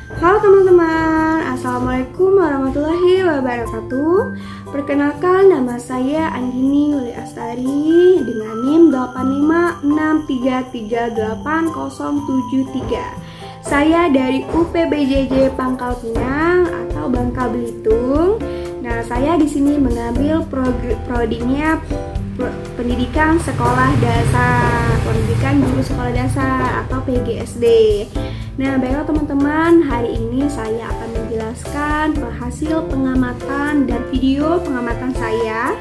Halo teman-teman, Assalamualaikum warahmatullahi wabarakatuh. Perkenalkan, nama saya Anggini Yuli Astari dengan NIM 8563388073. Saya dari UPBJJ Pangkal Pinang atau Bangka Belitung. Nah, saya di sini mengambil prodinya pendidikan sekolah dasar, pendidikan guru sekolah dasar atau PGSD. Nah, baiklah teman-teman, hari ini saya akan menjelaskan hasil pengamatan dan video pengamatan saya,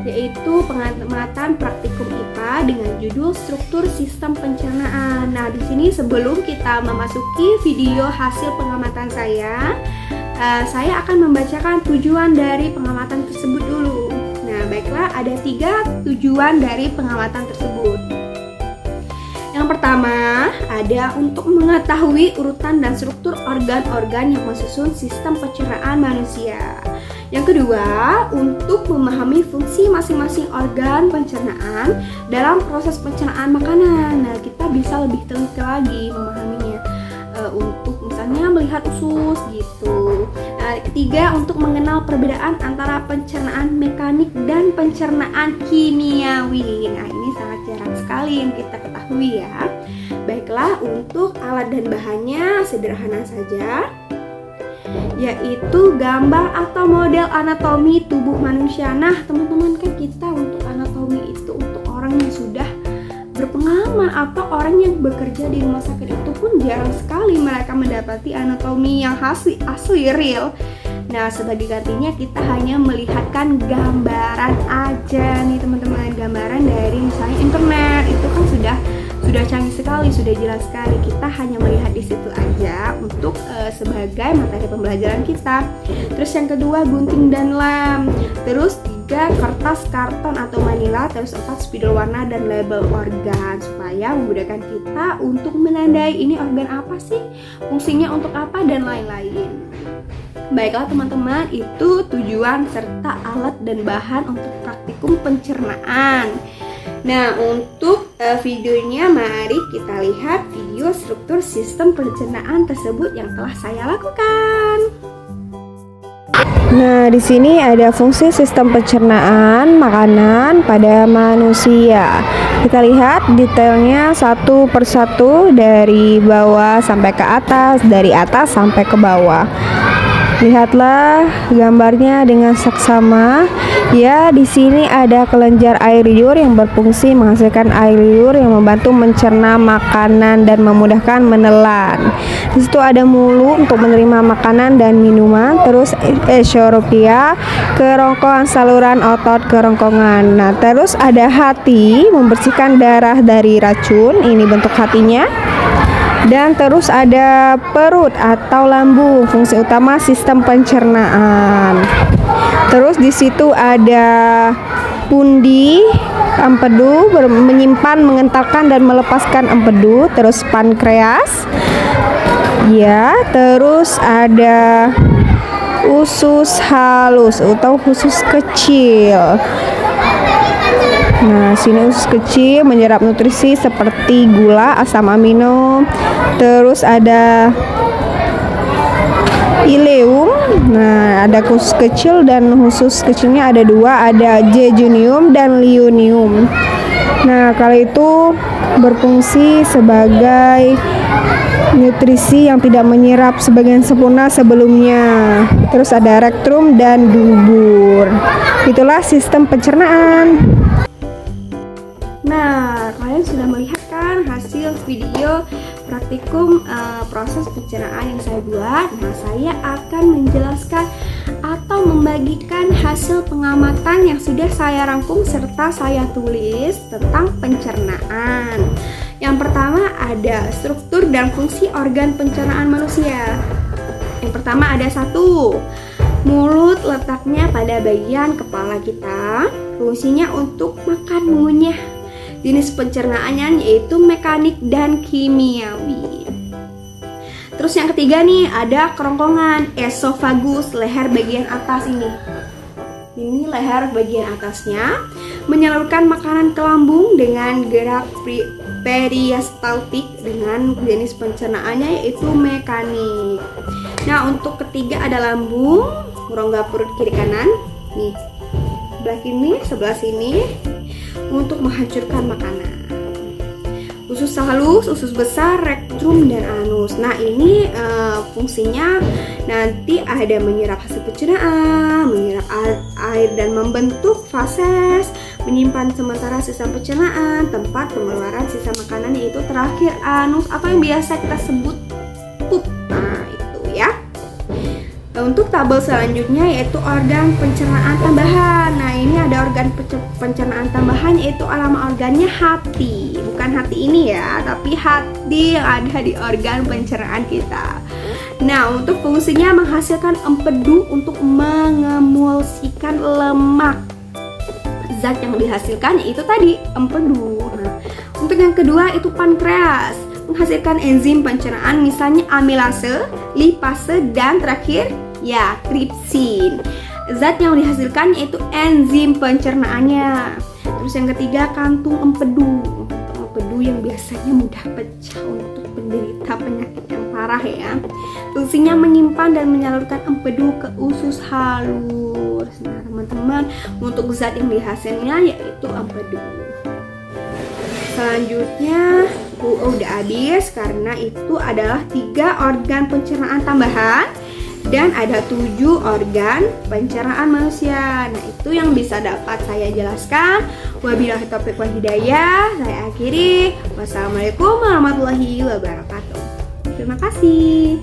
yaitu pengamatan praktikum IPA dengan judul struktur sistem pencernaan. Nah, di sini sebelum kita memasuki video hasil pengamatan saya akan membacakan tujuan dari pengamatan tersebut dulu. Nah, baiklah, ada 3 tujuan dari pengamatan tersebut. Yang pertama, ada untuk mengetahui urutan dan struktur organ-organ yang mensusun sistem pencernaan manusia. Yang kedua, untuk memahami fungsi masing-masing organ pencernaan dalam proses pencernaan makanan. Nah, kita bisa lebih teliti lagi memahaminya untuk misalnya melihat usus gitu. Nah, ketiga, untuk mengenal perbedaan antara pencernaan mekanik dan pencernaan kimiawi. Nah, ini sangat jarang sekali yang kita ketahui ya. Baiklah, untuk alat dan bahannya sederhana saja, yaitu gambar atau model anatomi tubuh manusia. Nah, teman-teman, kan kita untuk anatomi itu untuk orang yang sudah berpengalaman atau orang yang bekerja di rumah sakit itu pun jarang sekali mereka mendapati anatomi yang asli real. Nah, sebagai gantinya kita hanya melihatkan gambaran aja nih teman-teman, gambaran dari misalnya internet itu kan sudah canggih sekali, sudah jelas sekali. Kita hanya melihat di situ aja untuk sebagai materi pembelajaran kita. Terus yang kedua, gunting dan lem. Terus 3, kertas, karton atau manila. Terus 4, spidol warna dan label organ, supaya memudahkan kita untuk menandai ini organ apa sih, fungsinya untuk apa, dan lain-lain. Baiklah teman-teman, itu tujuan serta alat dan bahan untuk praktikum pencernaan. Nah, untuk videonya mari kita lihat video struktur sistem pencernaan tersebut yang telah saya lakukan. Nah, di sini ada fungsi sistem pencernaan makanan pada manusia. Kita lihat detailnya satu persatu dari bawah sampai ke atas, dari atas sampai ke bawah. Lihatlah gambarnya dengan saksama. Ya, di sini ada kelenjar air liur yang berfungsi menghasilkan air liur yang membantu mencerna makanan dan memudahkan menelan. Di situ ada mulut untuk menerima makanan dan minuman, terus esoropia, kerongkongan saluran otot kerongkongan. Nah, terus ada hati membersihkan darah dari racun, ini bentuk hatinya. Dan terus ada perut atau lambung, fungsi utama sistem pencernaan. Terus di situ ada pundi, empedu, menyimpan, mengentalkan dan melepaskan empedu. Terus pankreas, ya. Terus ada usus halus atau usus kecil. Nah, sini usus kecil menyerap nutrisi seperti gula, asam amino. Terus ada ileum. Nah, ada usus kecil dan usus kecilnya ada 2, ada jejunium dan lionium. Nah, kalau itu berfungsi sebagai nutrisi yang tidak menyerap sebagian sempurna sebelumnya. Terus ada rektrum dan dubur. Itulah sistem pencernaan. Nah, kalian sudah melihat kan hasil video praktikum proses pencernaan yang saya buat. Nah, saya akan menjelaskan atau membagikan hasil pengamatan yang sudah saya rangkum serta saya tulis tentang pencernaan. Yang pertama ada struktur dan fungsi organ pencernaan manusia. Yang pertama ada 1, mulut, letaknya pada bagian kepala kita, fungsinya untuk makan, mengunyah. Jenis pencernaannya yaitu mekanik dan kimiawi. Terus yang ketiga nih, ada kerongkongan, esofagus, leher bagian atas ini. Ini leher bagian atasnya menyalurkan makanan ke lambung dengan gerak peristaltik dengan jenis pencernaannya yaitu mekanik. Nah, untuk ketiga ada lambung, rongga perut kiri kanan. Nih, sebelah sini untuk menghancurkan makanan. Usus halus, usus besar, rektum, dan anus. Nah, ini fungsinya nanti ada menyerap hasil pencernaan, menyerap air dan membentuk fases, menyimpan sementara sisa pencernaan, tempat pengeluaran sisa makanan, yaitu terakhir anus, apa yang biasa kita sebut pup. Nah, itu ya. Untuk tabel selanjutnya yaitu organ pencernaan tambahan. Nah, ini ada organ pencernaan tambahan yaitu nama organnya hati. Bukan hati ini ya, tapi hati yang ada di organ pencernaan kita. Nah, untuk fungsinya menghasilkan empedu untuk mengemulsikan lemak. Zat yang dihasilkan itu tadi empedu. Nah, untuk yang kedua itu pankreas, menghasilkan enzim pencernaan misalnya amilase, lipase, dan terakhir ya tripsin. Zat yang dihasilkan yaitu enzim pencernaannya. Terus yang ketiga kantung empedu. Empedu yang biasanya mudah pecah untuk penderita penyakit yang parah ya. Fungsinya menyimpan dan menyalurkan empedu ke usus halus. Nah, teman-teman, untuk zat yang dihasilkannya yaitu empedu. Selanjutnya udah habis karena itu adalah 3 organ pencernaan tambahan dan ada 7 organ pencernaan manusia. Nah, itu yang bisa dapat saya jelaskan. Wabillahi taufiq wal hidayah. Saya akhiri. Wassalamualaikum warahmatullahi wabarakatuh. Terima kasih.